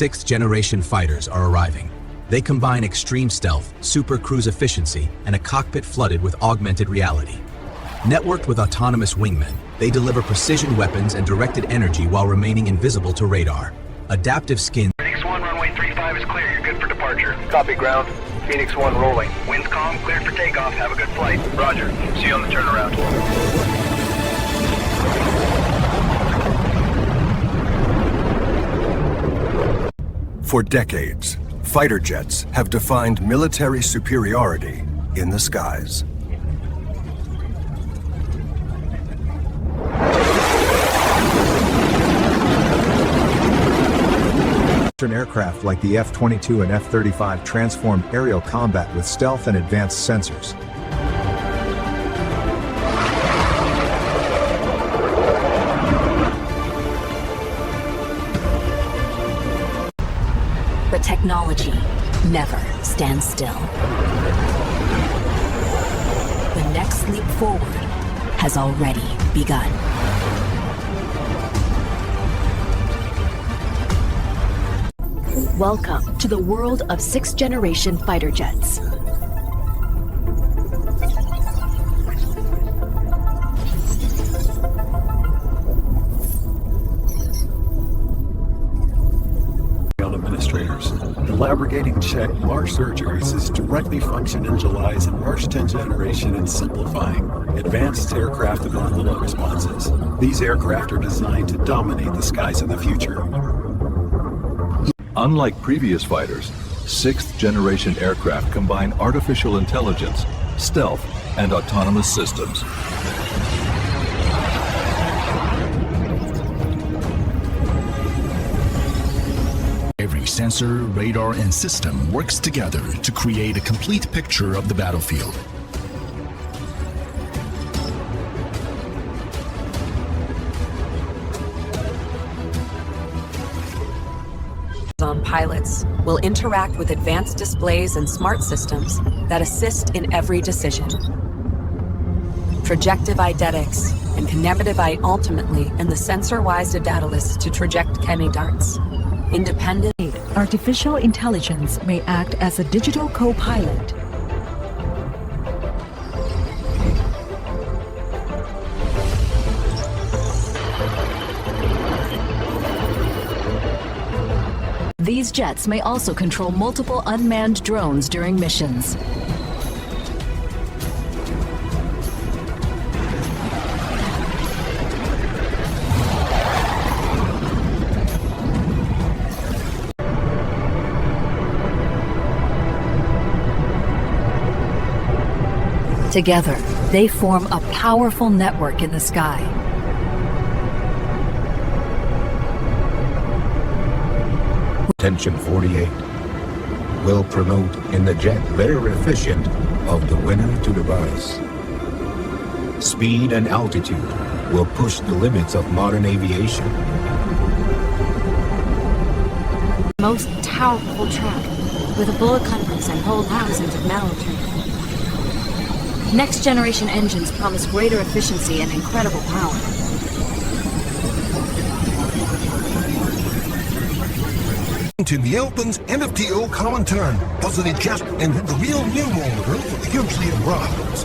Sixth-generation fighters are arriving. They combine extreme stealth, super cruise efficiency, and a cockpit flooded with augmented reality. Networked with autonomous wingmen, they deliver precision weapons and directed energy while remaining invisible to radar. Adaptive skin. Phoenix 1, runway 35 is clear. You're good for departure. Copy, ground. Phoenix 1 rolling. Wind's calm, cleared for takeoff. Have a good flight. Roger. See you on the turnaround. For decades, fighter jets have defined military superiority in the skies. Aircraft like the F-22 and F-35 transform aerial combat with stealth and advanced sensors. But technology never stands still. The next leap forward has already begun. Welcome to the world of sixth-generation fighter jets. Administrators. The Labrigating check Marsh surgeries is directly functionalizing Marsh 10 generation and simplifying advanced aircraft and orbital responses. These aircraft are designed to dominate the skies of the future. Unlike previous fighters, sixth-generation aircraft combine artificial intelligence, stealth, and autonomous systems. Every sensor, radar, and system works together to create a complete picture of the battlefield. Pilots will interact with advanced displays and smart systems that assist in every decision. Trajective eidetics and connectivity ultimately in the sensor-wise daedalus to traject canny darts. Independent. Artificial intelligence may act as a digital co-pilot. These jets may also control multiple unmanned drones during missions. Together, they form a powerful network in the sky. Attention 48 will promote in the jet very efficient of the winner to device. Speed and altitude will push the limits of modern aviation. Most powerful track with a bullet compass and whole thousands of nanometers. Next generation engines promise greater efficiency and incredible power. To the Alpin's NFTO common turn, positive just and the real new motor hugely arrives.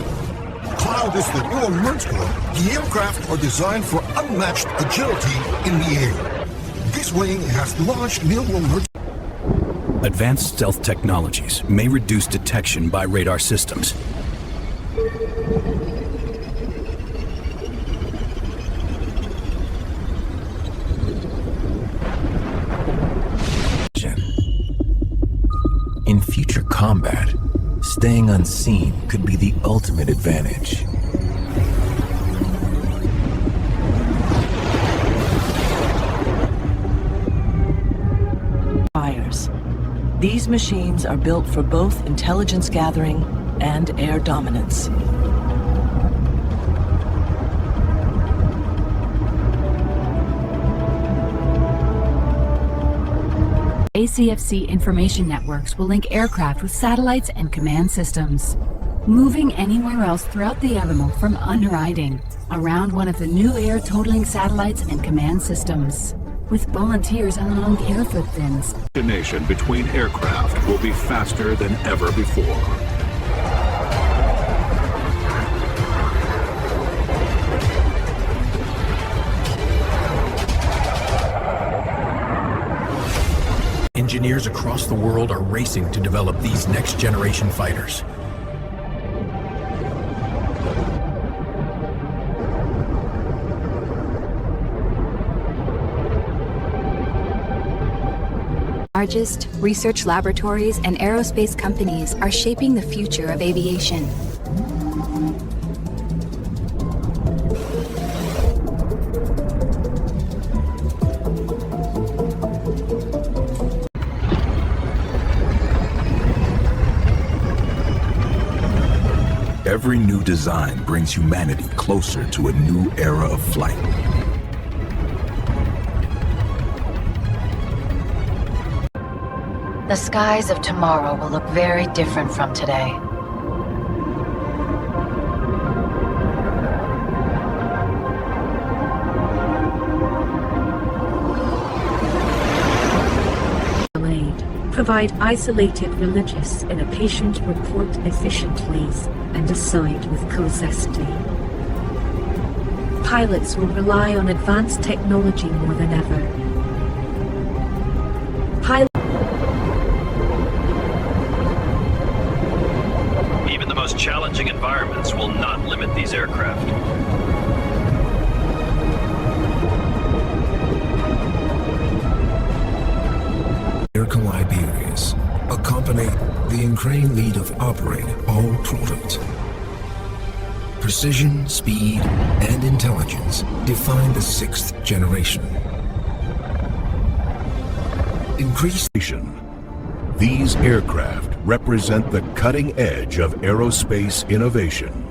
Cloud is the new merge core. The aircraft are designed for unmatched agility in the air. This wing has large new merge. Advanced stealth technologies may reduce detection by radar systems. In future combat, staying unseen could be the ultimate advantage. Fires. These machines are built for both intelligence gathering and air dominance. ACFC information networks will link aircraft with satellites and command systems, moving anywhere else throughout the Alamo from underwriting around one of the new air totaling satellites and command systems. with volunteers along airfoot bins. Coordination between aircraft will be faster than ever before. Engineers across the world are racing to develop these next-generation fighters. Largest research laboratories and aerospace companies are shaping the future of aviation. Every new design brings humanity closer to a new era of flight. The skies of tomorrow will look very different from today. Provide isolated religious in a patient report efficiently and assigned with causacity. Pilots will rely on advanced technology more than ever. Even the most challenging environments will not limit these aircraft. Iberias accompany the Ukraine lead of operate all product. Precision, speed, and intelligence define the 6th generation. These aircraft represent the cutting edge of aerospace innovation.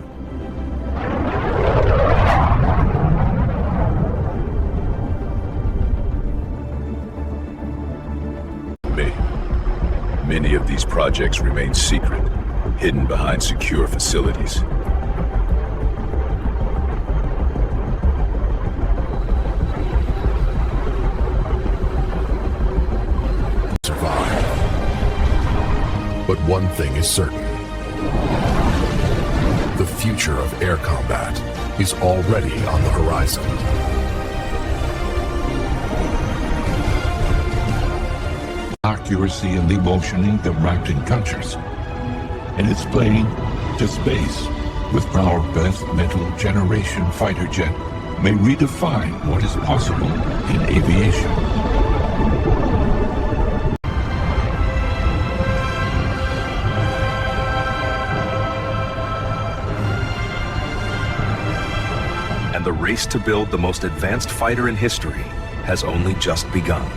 Many of these projects remain secret, hidden behind secure facilities. Survive. But one thing is certain. The future of air combat is already on the horizon. Accuracy in the motioning the Raptor captures. And its plane to space with our best middle generation fighter jet may redefine what is possible in aviation. And the race to build the most advanced fighter in history has only just begun.